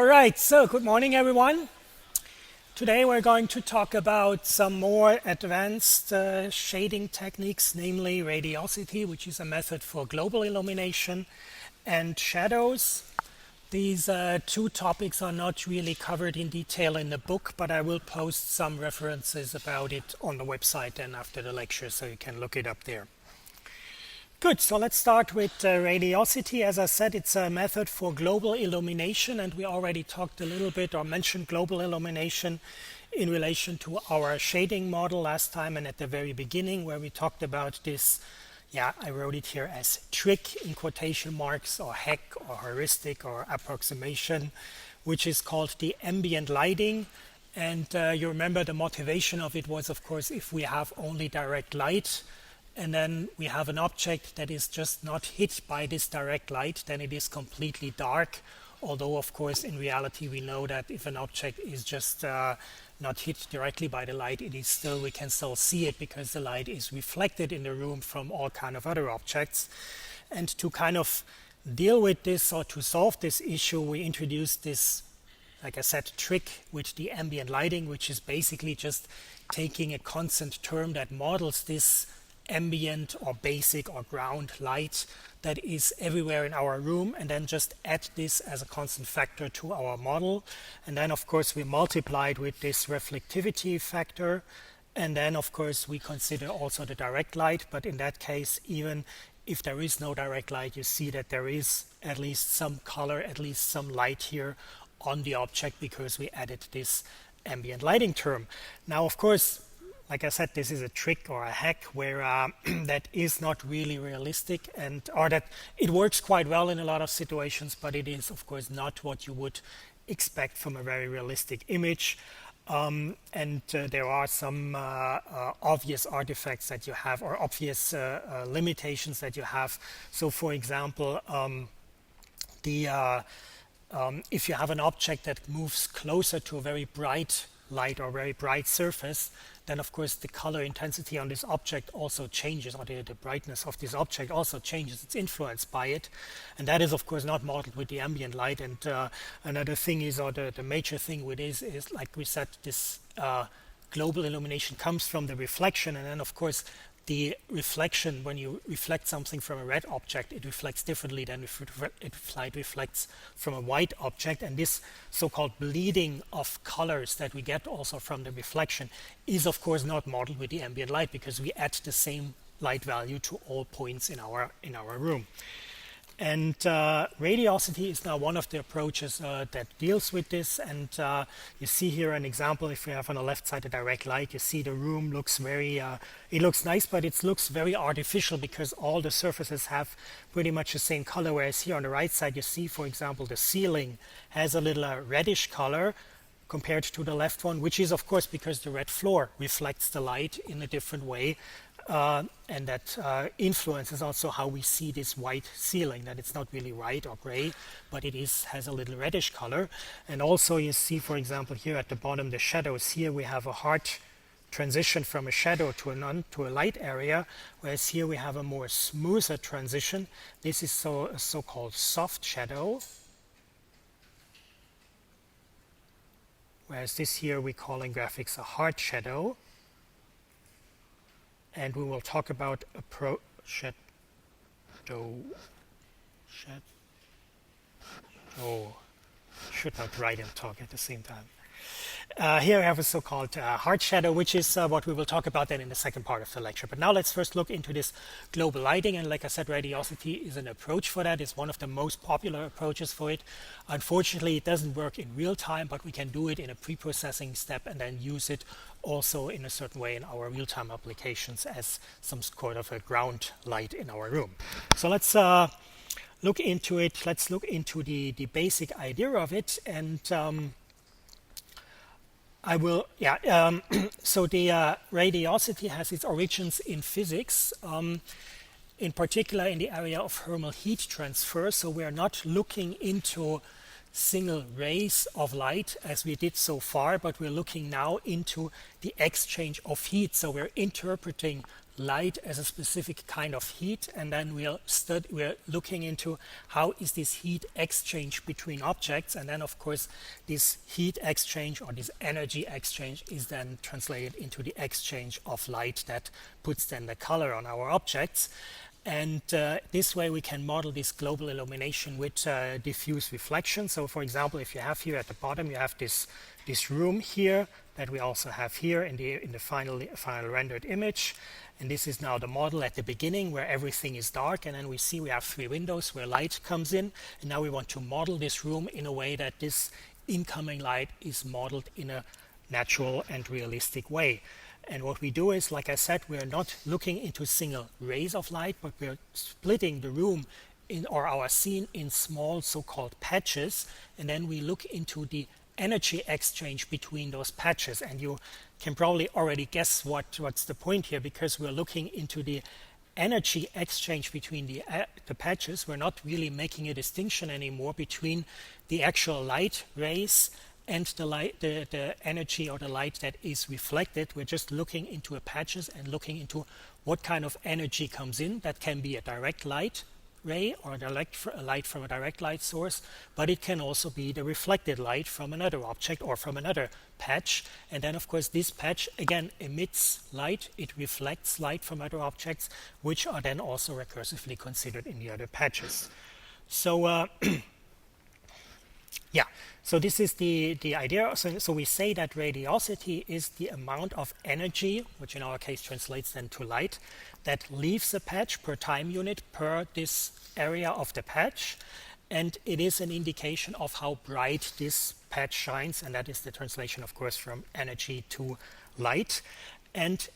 right, so good morning everyone. Today we're going to talk about some more advanced shading techniques, namely radiosity, which is a method for global illumination, and shadows. These two topics are not really covered in detail in the book, but I will post some references about it on the website and after the lecture, so you can look it up there. Good, so let's start with radiosity. As I said, it's a method for global illumination, and we already talked a little bit or mentioned global illumination in relation to our shading model last time and at the very beginning, where we talked about this, I wrote it here as trick in quotation marks, or hack or heuristic or approximation, which is called the ambient lighting. And you remember the motivation of it was, of course, if we have only direct light, and then we have an object that is just not hit by this direct light, then it is completely dark. Although, of course, in reality, we know that if an object is just not hit directly by the light, we can still see it because the light is reflected in the room from all kind of other objects. And to kind of deal with this or to solve this issue, we introduced this, like I said, trick with the ambient lighting, which is basically just taking a constant term that models this ambient or basic or ground light that is everywhere in our room, and then just add this as a constant factor to our model. And then of course we multiply it with this reflectivity factor, and then of course we consider also the direct light. But in that case, even if there is no direct light, you see that there is at least some color, at least some light here on the object, because we added this ambient lighting term. Now of course, like I said, this is a trick or a hack where that is not really realistic, or that it works quite well in a lot of situations, but it is, of course, not what you would expect from a very realistic image. There are some obvious artifacts that you have, or obvious limitations that you have. So, for example, if you have an object that moves closer to a very bright light or very bright surface, then of course the color intensity on this object also changes, or the brightness of this object also changes. It's influenced by it, and that is of course not modeled with the ambient light. And another thing is, or the major thing with this is, like we said, this global illumination comes from the reflection, and then of course the reflection, when you reflect something from a red object, it reflects differently than if light reflects from a white object. And this so-called bleeding of colors that we get also from the reflection is of course not modeled with the ambient light, because we add the same light value to all points in our room. And radiosity is now one of the approaches that deals with this. And you see here an example. If we have on the left side a direct light, you see the room looks very, it looks nice, but it looks very artificial because all the surfaces have pretty much the same color. Whereas here on the right side, you see, for example, the ceiling has a little reddish color compared to the left one, which is of course because the red floor reflects the light in a different way. And that influences also how we see this white ceiling, that it's not really white or gray, but it has a little reddish color. And also you see, for example, here at the bottom, the shadows. Here we have a hard transition from a shadow to a light area, whereas here we have a more smoother transition. This is a so-called soft shadow, whereas this here we call in graphics a hard shadow. And we will talk about should not write and talk at the same time. Here we have a so-called hard shadow, which is what we will talk about then in the second part of the lecture. But now let's first look into this global lighting. And like I said, radiosity is an approach for that. It's one of the most popular approaches for it. Unfortunately, it doesn't work in real time, but we can do it in a pre-processing step and then use it also in a certain way in our real-time applications as some sort of a ground light in our room. So let's look into it. Let's look into the basic idea of it. And so the radiosity has its origins in physics, in particular in the area of thermal heat transfer. So we are not looking into single rays of light as we did so far, but we're looking now into the exchange of heat. So we're interpreting light as a specific kind of heat, and then we're looking into how is this heat exchange between objects, and then of course this heat exchange or this energy exchange is then translated into the exchange of light that puts then the color on our objects. And this way we can model this global illumination with diffuse reflection. So for example, if you have here at the bottom, you have this room here that we also have here in the final rendered image. And this is now the model at the beginning where everything is dark, and then we see we have 3 windows where light comes in. And now we want to model this room in a way that this incoming light is modeled in a natural and realistic way. And what we do is, like I said, we're not looking into single rays of light, but we're splitting the room or our scene in small so-called patches, and then we look into the energy exchange between those patches. And you can probably already guess what's the point here, because we're looking into the energy exchange between the patches. We're not really making a distinction anymore between the actual light rays and the energy or the light that is reflected. We're just looking into the patches and looking into what kind of energy comes in. That can be a direct light ray or a light from a direct light source, but it can also be the reflected light from another object or from another patch. And then of course this patch again emits light, it reflects light from other objects, which are then also recursively considered in the other patches. So yeah, so this is the idea. So we say that radiosity is the amount of energy, which in our case translates then to light, that leaves a patch per time unit per this area of the patch. And it is an indication of how bright this patch shines, and that is the translation, of course, from energy to light. And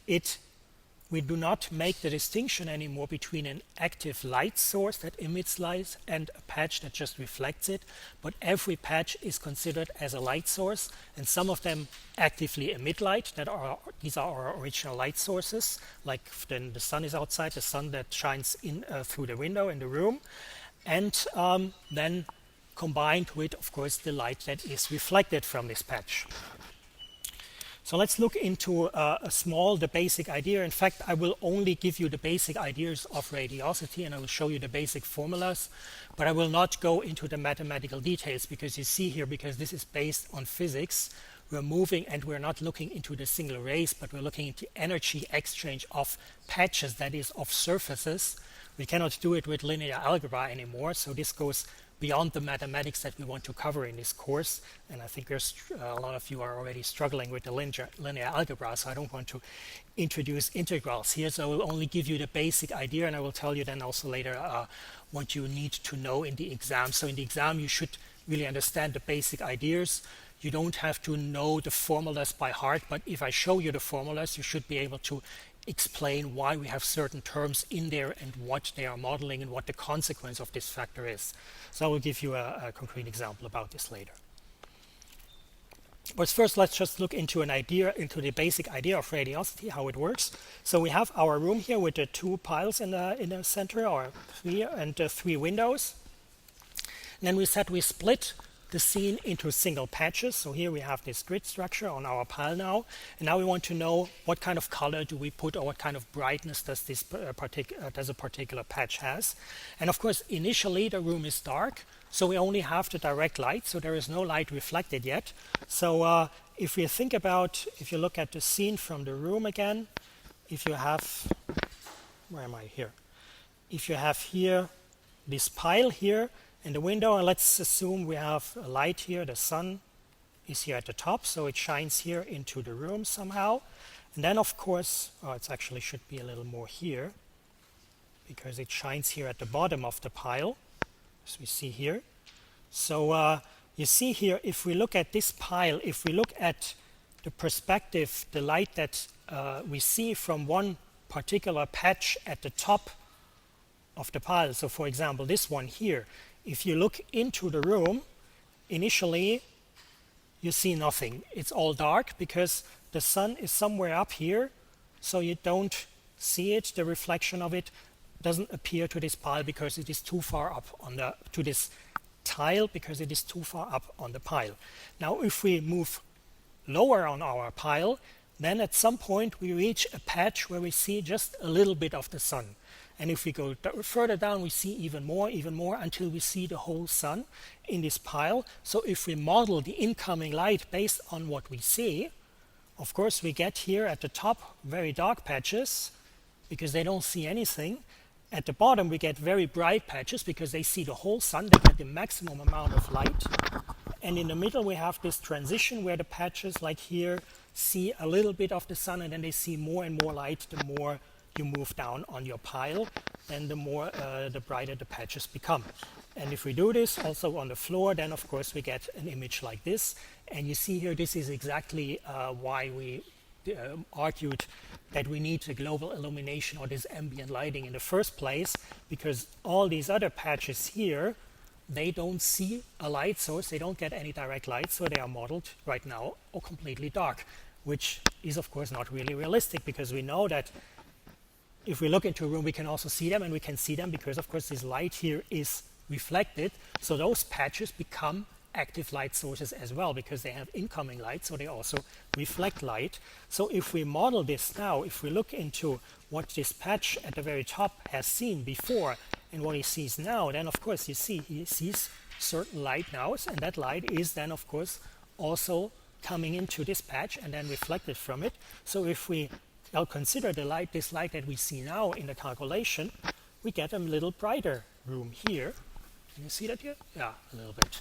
we do not make the distinction anymore between an active light source that emits light and a patch that just reflects it, but every patch is considered as a light source, and some of them actively emit light. These are our original light sources, like then the sun is outside, the sun that shines in through the window in the room, and then combined with, of course, the light that is reflected from this patch. So let's look into the basic idea. In fact, I will only give you the basic ideas of radiosity, and I will show you the basic formulas, but I will not go into the mathematical details, because you see here, because this is based on physics, we're moving and we're not looking into the single rays, but we're looking into energy exchange of patches, that is, of surfaces. We cannot do it with linear algebra anymore, so this goes beyond the mathematics that we want to cover in this course. And I think a lot of you are already struggling with the linear algebra, so I don't want to introduce integrals here. So I will only give you the basic idea, and I will tell you then also later what you need to know in the exam. So in the exam, you should really understand the basic ideas. You don't have to know the formulas by heart, but if I show you the formulas, you should be able to explain why we have certain terms in there and what they are modeling and what the consequence of this factor is. So I will give you a concrete example about this later. But first, let's just look into the basic idea of radiosity, how it works. So we have our room here with the 2 piles in the center, or 3, and 3 windows. And then we said we split the scene into single patches. So here we have this grid structure on our pile now, and now we want to know what kind of color do we put, or what kind of brightness does this a particular patch has. And of course, initially the room is dark, so we only have the direct light, so there is no light reflected yet. So if you look at the scene from the room again, if you have here this pile here in the window, and let's assume we have a light here, the sun is here at the top, so it shines here into the room somehow. And then of course, it actually should be a little more here, because it shines here at the bottom of the pile, as we see here. So you see here, if we look at this pile, if we look at the perspective, the light that we see from one particular patch at the top of the pile, so for example this one here, if you look into the room, initially you see nothing. It's all dark because the sun is somewhere up here, so you don't see it. The reflection of it doesn't appear to this pile because it is too far up to this tile because it is too far up on the pile. Now if we move lower on our pile, then at some point we reach a patch where we see just a little bit of the sun. And if we go further down, we see even more, until we see the whole sun in this pile. So if we model the incoming light based on what we see, of course we get here at the top very dark patches because they don't see anything. At the bottom we get very bright patches because they see the whole sun, they get the maximum amount of light. And in the middle we have this transition where the patches like here see a little bit of the sun and then they see more and more light the more you move down on your pile, then the brighter the patches become. And if we do this also on the floor, then of course we get an image like this. And you see here, this is exactly why we argued that we need a global illumination or this ambient lighting in the first place, because all these other patches here, they don't see a light source, they don't get any direct light, so they are modeled right now or completely dark, which is of course not really realistic, because we know that if we look into a room we can also see them, and we can see them because of course this light here is reflected, so those patches become active light sources as well because they have incoming light, so they also reflect light. So if we model this now, if we look into what this patch at the very top has seen before and what he sees now, then of course you see he sees certain light now, and that light is then of course also coming into this patch and then reflected from it. So if we now consider this light that we see now in the calculation, we get a little brighter room here. Can you see that here? Yeah, a little bit.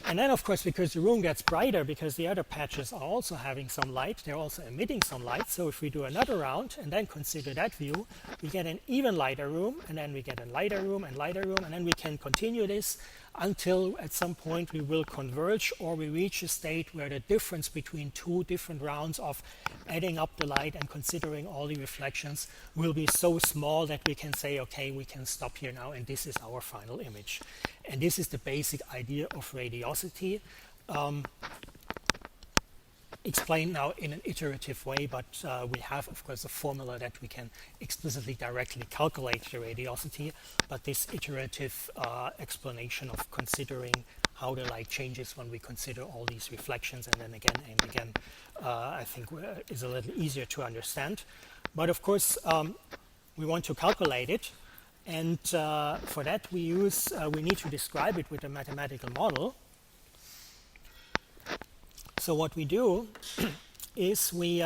And then of course, because the room gets brighter, because the other patches are also having some light, they're also emitting some light. So if we do another round and then consider that view, we get an even lighter room, and then we get a lighter room, and then we can continue this until at some point we will converge, or we reach a state where the difference between two different rounds of adding up the light and considering all the reflections will be so small that we can say, okay, we can stop here now, and this is our final image. And this is the basic idea of radiosity, explained now in an iterative way, but we have of course a formula that we can explicitly directly calculate the radiosity, but this iterative explanation of considering how the light changes when we consider all these reflections and then again and again, I think is a little easier to understand. But of course we want to calculate it, and for that we need to describe it with a mathematical model. So what we do is we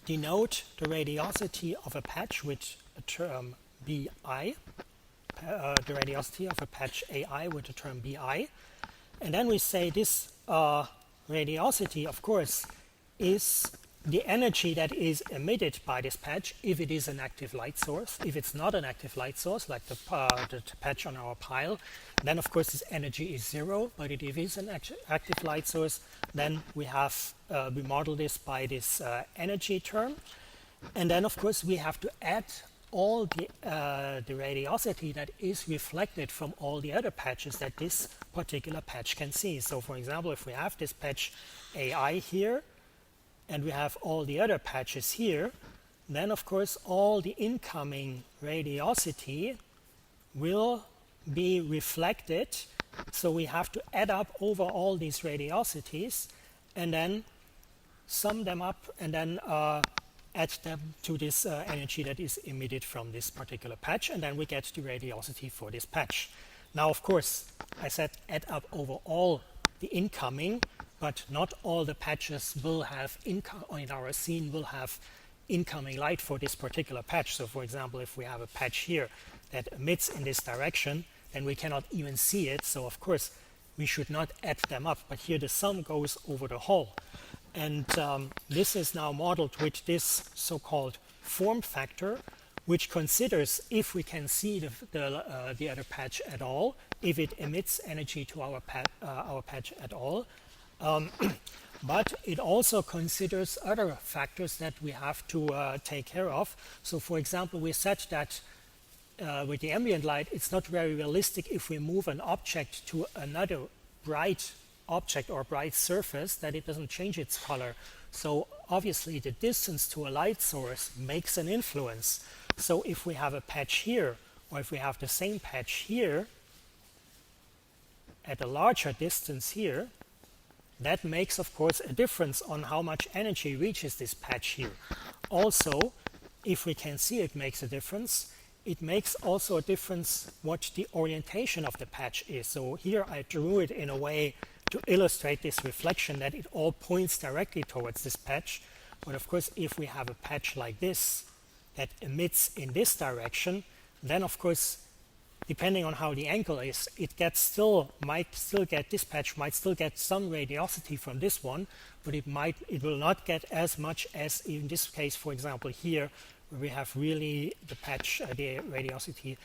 denote the radiosity of a patch with a term bi, the radiosity of a patch AI with the term bi, and then we say this radiosity, of course, is the energy that is emitted by this patch if it is an active light source. If it's not an active light source, like the patch on our pile, then of course this energy is zero. But if it is an active light source, then we model this by this energy term. And then of course we have to add all the radiosity that is reflected from all the other patches that this particular patch can see. So for example, if we have this patch AI here, and we have all the other patches here, then of course all the incoming radiosity will be reflected. So we have to add up over all these radiosities and then sum them up and then add them to this energy that is emitted from this particular patch, and then we get the radiosity for this patch. Now of course I said add up over all the incoming, but not all the patches will have in our scene will have incoming light for this particular patch. So for example, if we have a patch here that emits in this direction, then we cannot even see it. So of course we should not add them up, but here the sum goes over the whole. And this is now modeled with this so-called form factor, which considers if we can see the other patch at all, if it emits energy to our patch at all. But it also considers other factors that we have to take care of. So for example, we said that with the ambient light, it's not very realistic if we move an object to another bright object or bright surface that it doesn't change its color. So obviously the distance to a light source makes an influence. So if we have a patch here, or if we have the same patch here, at a larger distance here, that makes, of course, a difference on how much energy reaches this patch here. Also, if we can see it makes a difference, it makes also a difference what the orientation of the patch is. So here I drew it in a way to illustrate this reflection that it all points directly towards this patch. But of course, if we have a patch like this that emits in this direction, then of course, depending on how the angle is, this patch might still get some radiosity from this one, but it will not get as much as in this case, for example, here, where we have really the patch, the radiosity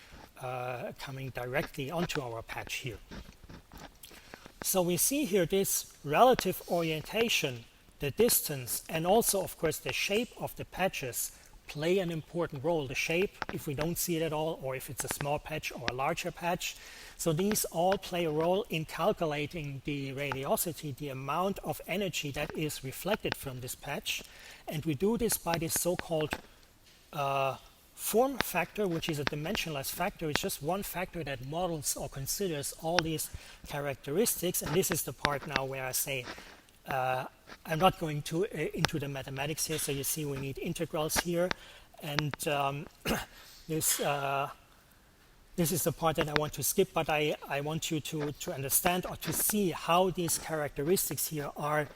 coming directly onto our patch here. So we see here this relative orientation, the distance, and also, of course, the shape of the patches play an important role. The shape, if we don't see it at all, or if it's a small patch or a larger patch. So these all play a role in calculating the radiosity, the amount of energy that is reflected from this patch. And we do this by this so-called form factor, which is a dimensionless factor. It's just one factor that models or considers all these characteristics. And this is the part now where I say, I'm not going to into the mathematics here, so you see we need integrals here, and this is the part that I want to skip, but I want you to understand or to see how these characteristics here are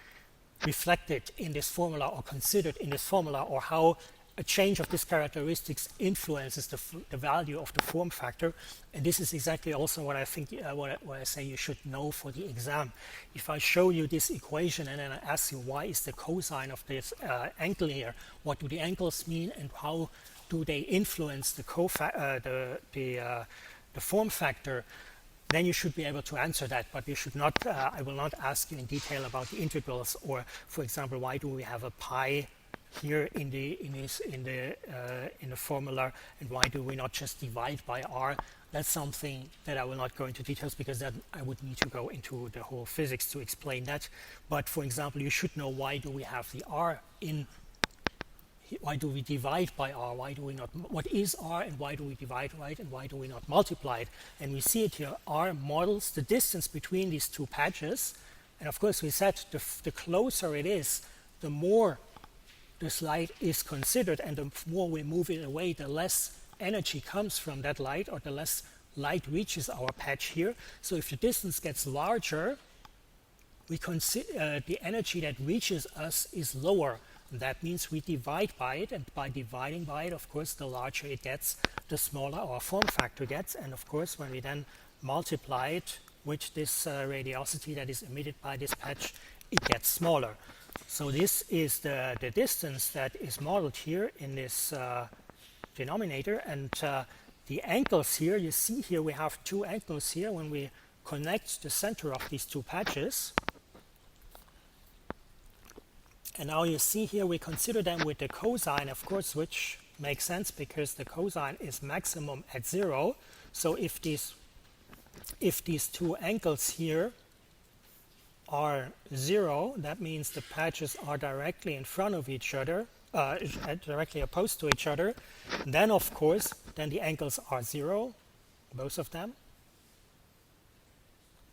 reflected in this formula or considered in this formula, or how a change of these characteristics influences the value of the form factor. And this is exactly also what I think, what I say you should know for the exam. If I show you this equation and then I ask you why is the cosine of this angle here, what do the angles mean and how do they influence the form factor, then you should be able to answer that. But you should not, I will not ask you in detail about the integrals, or for example, why do we have a pi here in the formula, and why do we not just divide by r? That's something that I will not go into details, because then I would need to go into the whole physics to explain that. But for example, you should know why do we have the r in, why do we divide by r, why do we not, what is r and why do we divide, right, and why do we not multiply it? And we see it here, r models the distance between these two patches, and of course we said the closer it is, the more this light is considered, and the more we move it away, the less energy comes from that light, or the less light reaches our patch here. So if the distance gets larger, we consider the energy that reaches us is lower. And that means we divide by it, and by dividing by it, of course, the larger it gets, the smaller our form factor gets. And of course, when we then multiply it with this radiosity that is emitted by this patch, it gets smaller. So this is the distance that is modeled here in this denominator, and the angles here, you see here we have two angles here when we connect the center of these two patches. And now you see here we consider them with the cosine, of course, which makes sense because the cosine is maximum at 0. So if these two angles here are 0, that means the patches are directly in front of each other, directly opposed to each other. Then of course, then the angles are 0, both of them,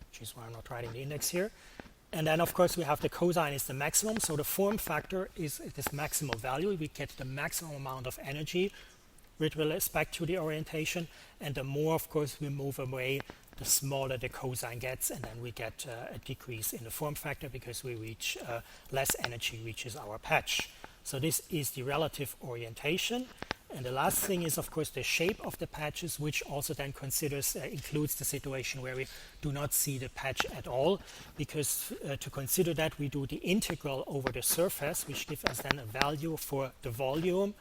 which is why I'm not writing the index here. And then of course we have the cosine is the maximum, so the form factor is this maximum value. We get the maximum amount of energy with respect to the orientation, and the more of course we move away, the smaller the cosine gets, and then we get a decrease in the form factor because we reach less energy reaches our patch. So this is the relative orientation. And the last thing is, of course, the shape of the patches, which also then includes the situation where we do not see the patch at all, because to consider that, we do the integral over the surface, which gives us then a value for the volume.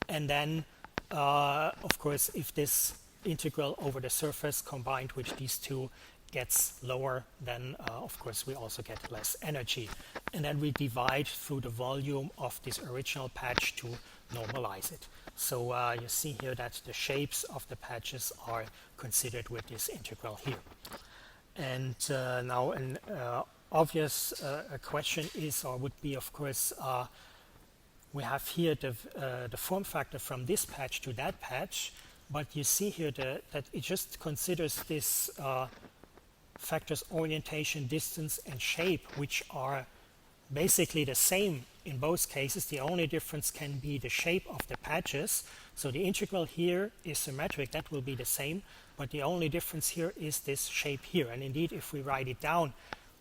And then, of course, if this integral over the surface combined with these two gets lower, then of course we also get less energy. And then we divide through the volume of this original patch to normalize it. So you see here that the shapes of the patches are considered with this integral here. And now an obvious question is, or would be, of course, we have here the form factor from this patch to that patch, but you see here that it just considers this factors orientation, distance, and shape, which are basically the same in both cases. The only difference can be the shape of the patches. So the integral here is symmetric, that will be the same, but the only difference here is this shape here. And indeed, if we write it down,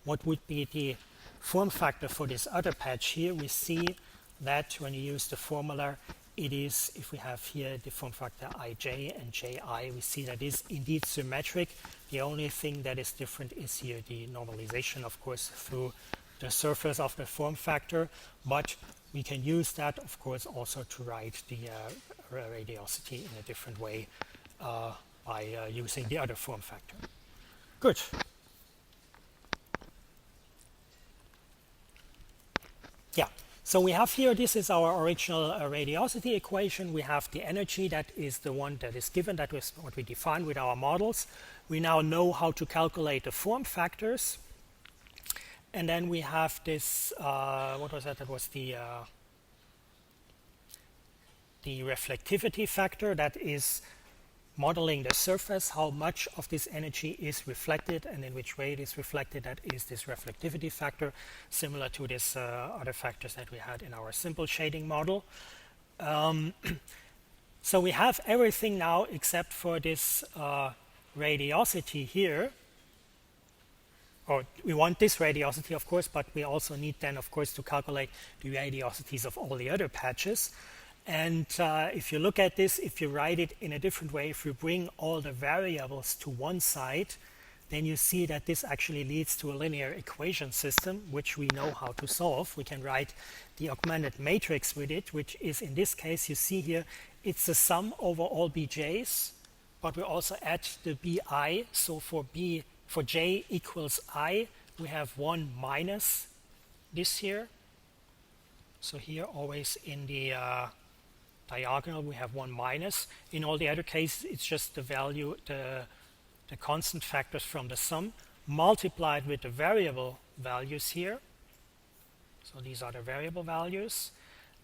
what would be the form factor for this other patch here, we see that when you use the formula, it is, if we have here the form factor ij and ji, we see that is indeed symmetric. The only thing that is different is here the normalization, of course, through the surface of the form factor, but we can use that, of course, also to write the radiosity in a different way by using the other form factor. Good. Yeah. So we have here, this is our original radiosity equation. We have the energy, that is the one that is given, that was what we defined with our models. We now know how to calculate the form factors. And then we have this, what was that? That was the reflectivity factor, that is modeling the surface, how much of this energy is reflected and in which way it is reflected. That is this reflectivity factor, similar to this other factors that we had in our simple shading model. So we have everything now except for this radiosity here. Or we want this radiosity, of course, but we also need then, of course, to calculate the radiosities of all the other patches. And if you look at this, if you write it in a different way, if you bring all the variables to one side, then you see that this actually leads to a linear equation system, which we know how to solve. We can write the augmented matrix with it, which is, in this case, you see here, it's the sum over all bij's, but we also add the bi. So for j equals I, we have 1 minus this here. So here, always in the diagonal, we have 1 minus. In all the other cases, it's just the value, the constant factors from the sum, multiplied with the variable values here. So these are the variable values.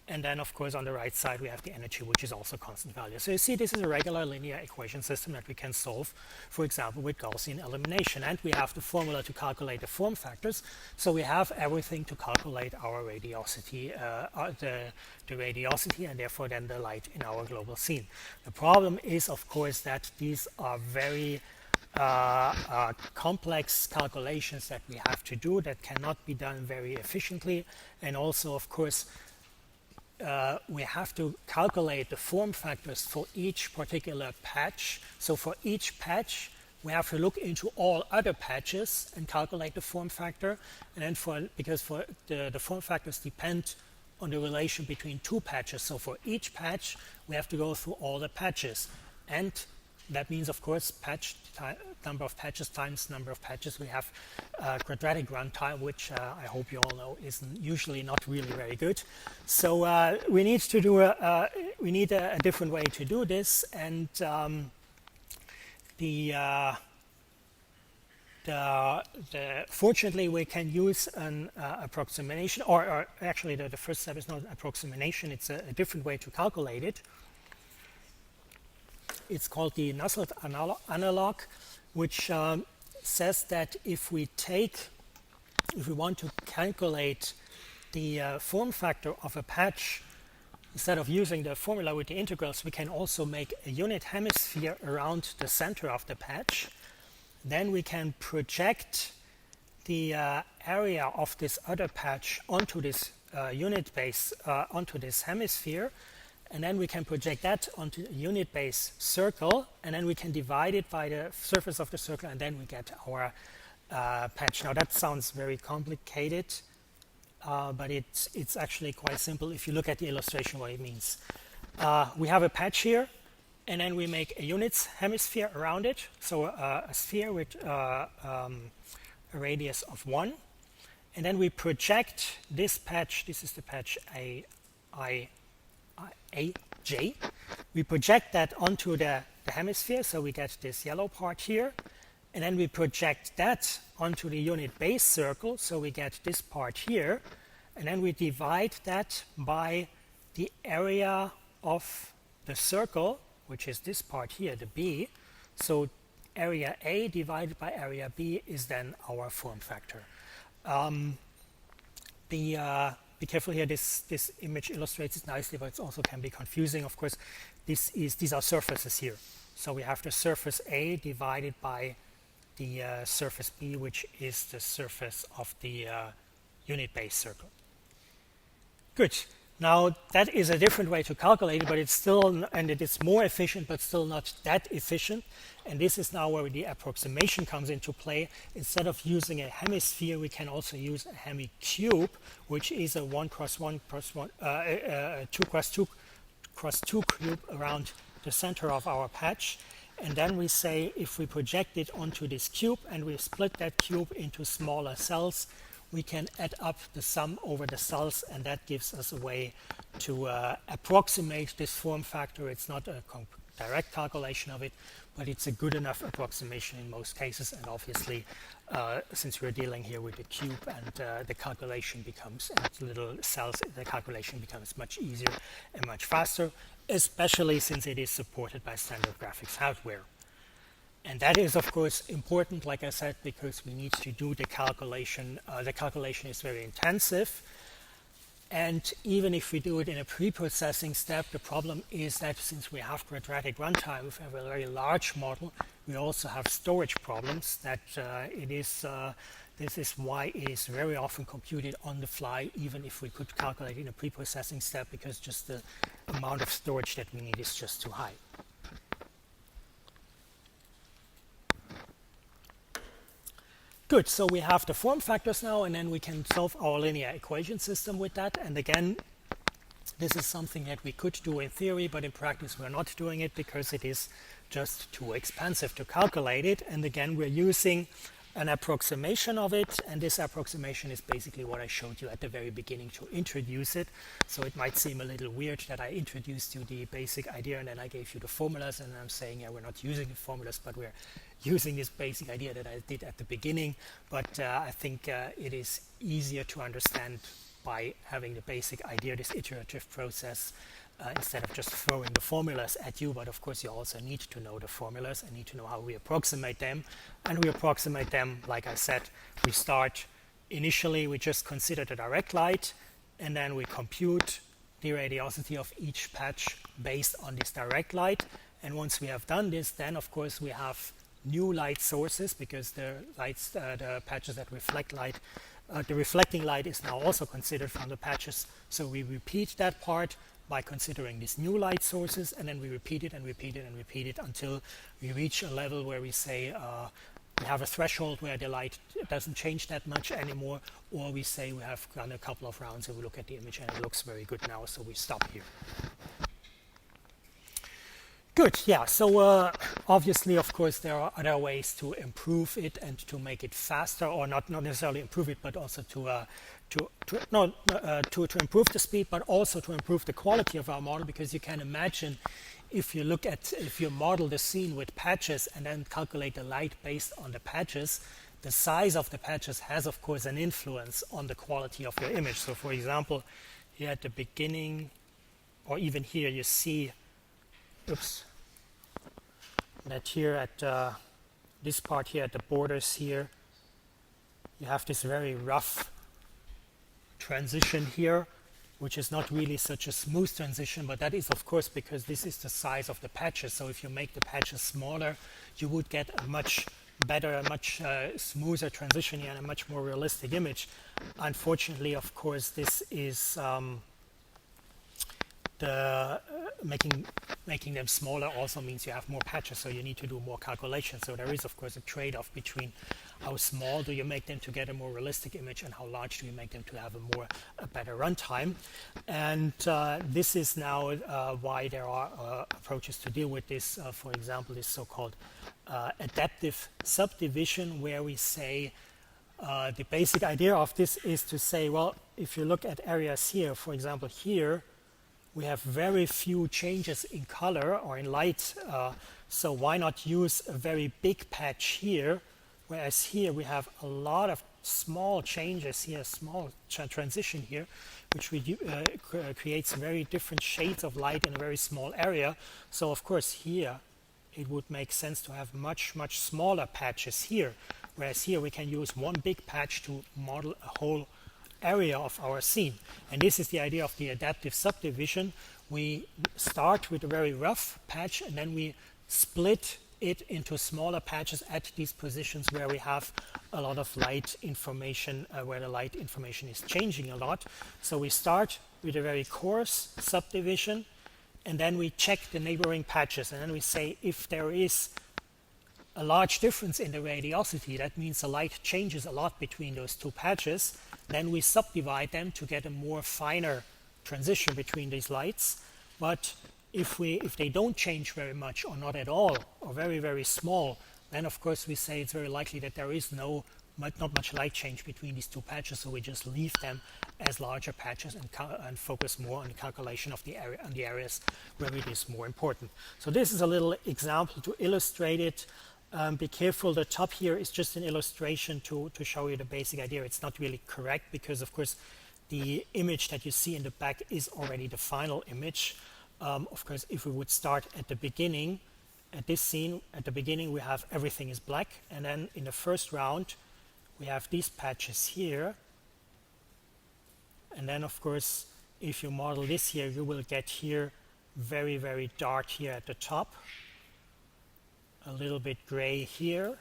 And then, of course, on the right side, we have the energy, which is also constant value. So you see, this is a regular linear equation system that we can solve, for example, with Gaussian elimination. And we have the formula to calculate the form factors. So we have everything to calculate our radiosity, the radiosity, and therefore then the light in our global scene. The problem is, of course, that these are very complex calculations that we have to do that cannot be done very efficiently. And also, of course, we have to calculate the form factors for each particular patch. So for each patch, we have to look into all other patches and calculate the form factor. And then because the form factors depend on the relation between two patches. So for each patch, we have to go through all the patches. And that means, of course, number of patches times number of patches. We have quadratic runtime, which I hope you all know is usually not really very good. So we need to do a different way to do this, and fortunately we can use an approximation, or actually the first step is not approximation; it's a different way to calculate it. It's called the Nusselt analog, which says that if we want to calculate the form factor of a patch, instead of using the formula with the integrals, we can also make a unit hemisphere around the center of the patch. Then we can project the area of this other patch onto this unit base, onto this hemisphere. And then we can project that onto a unit base circle, and then we can divide it by the surface of the circle, and then we get our patch. Now that sounds very complicated, but it's actually quite simple if you look at the illustration what it means. We have a patch here, and then we make a unit hemisphere around it, so a sphere with a radius of 1. And then we project this patch, this is the patch AJ. We project that onto the hemisphere, so we get this yellow part here, and then we project that onto the unit base circle, so we get this part here, and then we divide that by the area of the circle, which is this part here, the B. So area A divided by area B is then our form factor. Be careful here, this image illustrates it nicely, but it also can be confusing. Of course, these are surfaces here. So we have the surface A divided by the surface B, which is the surface of the unit base circle. Good. Now that is a different way to calculate it, but it's still, and it is more efficient, but still not that efficient. And this is now where the approximation comes into play. Instead of using a hemisphere, we can also use a hemicube, which is a 1 cross 1 cross 1, 2 cross 2 cross 2 cube around the center of our patch. And then we say if we project it onto this cube and we split that cube into smaller cells, we can add up the sum over the cells, and that gives us a way to approximate this form factor. It's not a direct calculation of it, but it's a good enough approximation in most cases. And obviously, since we're dealing here with the cube and the calculation becomes, and little cells, the calculation becomes much easier and much faster, especially since it is supported by standard graphics hardware. And that is, of course, important, like I said, because we need to do the calculation. The calculation is very intensive. And even if we do it in a pre-processing step, the problem is that since we have quadratic runtime, we have a very large model, we also have storage problems. That this is why it is very often computed on the fly, even if we could calculate in a pre-processing step, because just the amount of storage that we need is just too high. Good, so we have the form factors now, and then we can solve our linear equation system with that. And again, this is something that we could do in theory, but in practice we're not doing it because it is just too expensive to calculate it. And again, we're using an approximation of it, and this approximation is basically what I showed you at the very beginning to introduce it. So it might seem a little weird that I introduced you the basic idea and then I gave you the formulas, and I'm saying, yeah, we're not using the formulas, but we're using this basic idea that I did at the beginning. But I think it is easier to understand by having the basic idea, this iterative process, instead of just throwing the formulas at you. But of course you also need to know the formulas and need to know how we approximate them. And we approximate them, like I said, we start initially, we just consider the direct light, and then we compute the radiosity of each patch based on this direct light. And once we have done this, then of course we have new light sources, because the lights, the patches that reflect light, the reflecting light is now also considered from the patches. So we repeat that part by considering these new light sources, and then we repeat it and repeat it and repeat it until we reach a level where we say we have a threshold where the light doesn't change that much anymore, or we say we have done a couple of rounds and we look at the image and it looks very good now, so we stop here. Good, yeah, so obviously, of course, there are other ways to improve it and to make it faster, or not necessarily improve it, but also to improve the speed, but also to improve the quality of our model, because you can imagine if you model the scene with patches and then calculate the light based on the patches, the size of the patches has, of course, an influence on the quality of your image. So, for example, here at the beginning, or even here, you see, that here at this part here at the borders here, you have this very rough transition here, which is not really such a smooth transition, but that is of course because this is the size of the patches. So if you make the patches smaller, you would get a much better, a much smoother transition here and a much more realistic image. Unfortunately, of course, this is making them smaller also means you have more patches, so you need to do more calculations. So there is, of course, a trade-off between how small do you make them to get a more realistic image and how large do you make them to have a better runtime. And this is now why there are approaches to deal with this. For example, this so-called adaptive subdivision, where we say the basic idea of this is to say, well, if you look at areas here, for example, here, we have very few changes in color or in light, so why not use a very big patch here, whereas here we have a lot of small changes here, small transition here, which creates very different shades of light in a very small area. So of course here it would make sense to have much smaller patches here, whereas here we can use one big patch to model a whole area of our scene. And this is the idea of the adaptive subdivision. We start with a very rough patch and then we split it into smaller patches at these positions where we have a lot of light information, where the light information is changing a lot. So we start with a very coarse subdivision, and then we check the neighboring patches, and then we say if there is a large difference in the radiosity, that means the light changes a lot between those two patches, then we subdivide them to get a more finer transition between these lights. But if they don't change very much or not at all or very small, then of course we say it's very likely that there is not much light change between these two patches, so we just leave them as larger patches and focus more on the calculation of the areas where it is more important. So this is a little example to illustrate it. Be careful, the top here is just an illustration to show you the basic idea. It's not really correct because of course the image that you see in the back is already the final image. Of course, if we would start at the beginning, at this scene, at the beginning we have everything is black, and then in the first round we have these patches here, and then of course if you model this here, you will get here very dark here at the top, a little bit gray here,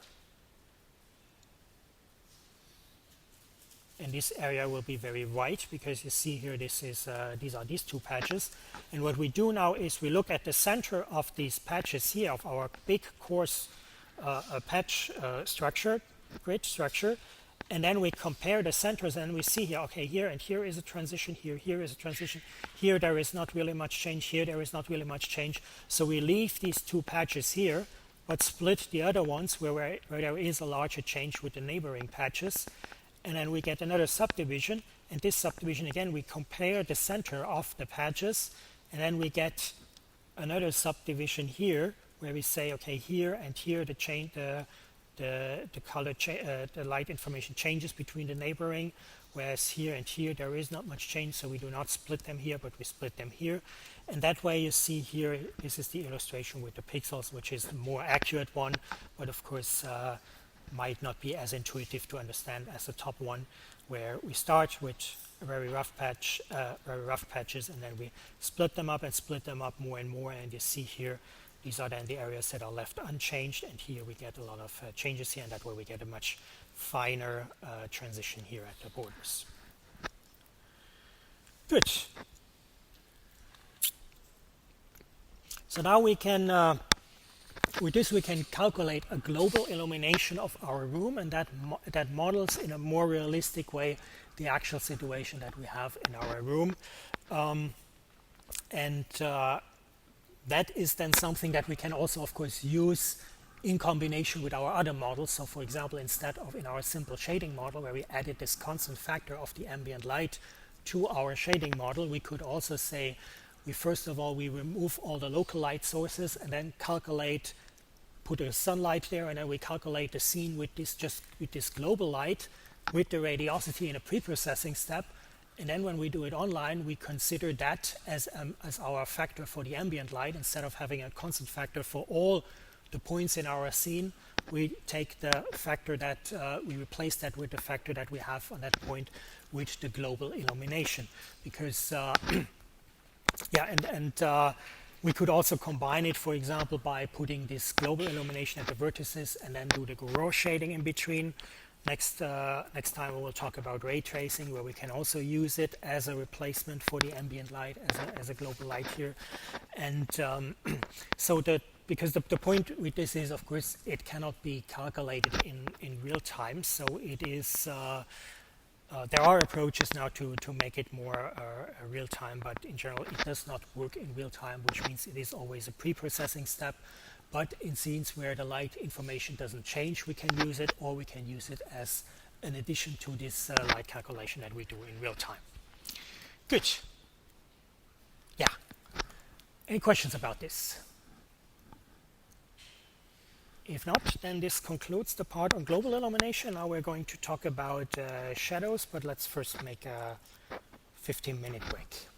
and this area will be very white because you see here these are these two patches. And what we do now is we look at the center of these patches here of our big coarse patch grid structure, and then we compare the centers and we see here, okay, here and here is a transition, here is a transition, here there is not really much change, here there is not really much change. So we leave these two patches here but split the other ones where there is a larger change with the neighboring patches. And then we get another subdivision, and this subdivision again we compare the center of the patches, and then we get another subdivision here where we say, okay, here and here the color the light information changes between the neighboring, whereas here and here there is not much change, so we do not split them here but we split them here. And that way you see here, this is the illustration with the pixels, which is the more accurate one, but of course might not be as intuitive to understand as the top one, where we start with a very rough patches, and then we split them up more and more, and you see here these are then the areas that are left unchanged, and here we get a lot of changes here, and that way we get a much finer transition here at the borders. Good. So now we can with this we can calculate a global illumination of our room, and that models in a more realistic way the actual situation that we have in our room. That is then something that we can also of course use in combination with our other models. So for example, instead of in our simple shading model where we added this constant factor of the ambient light to our shading model, we could also say first of all we remove all the local light sources and then put a sunlight there, and then we calculate the scene with this global light with the radiosity in a pre-processing step, and then when we do it online we consider that as our factor for the ambient light. Instead of having a constant factor for all the points in our scene, we take the factor that we replace that with the factor that we have on that point with the global illumination, because we could also combine it, for example, by putting this global illumination at the vertices and then do the raw shading in between. Next time we will talk about ray tracing, where we can also use it as a replacement for the ambient light as a global light here. And because the point with this is, of course, it cannot be calculated in real time, so it is there are approaches now to make it more real time, but in general it does not work in real time, which means it is always a pre-processing step. But in scenes where the light information doesn't change, we can use it, or we can use it as an addition to this light calculation that we do in real time. Good. Yeah. Any questions about this? If not, then this concludes the part on global illumination. Now we're going to talk about shadows, but let's first make a 15-minute break.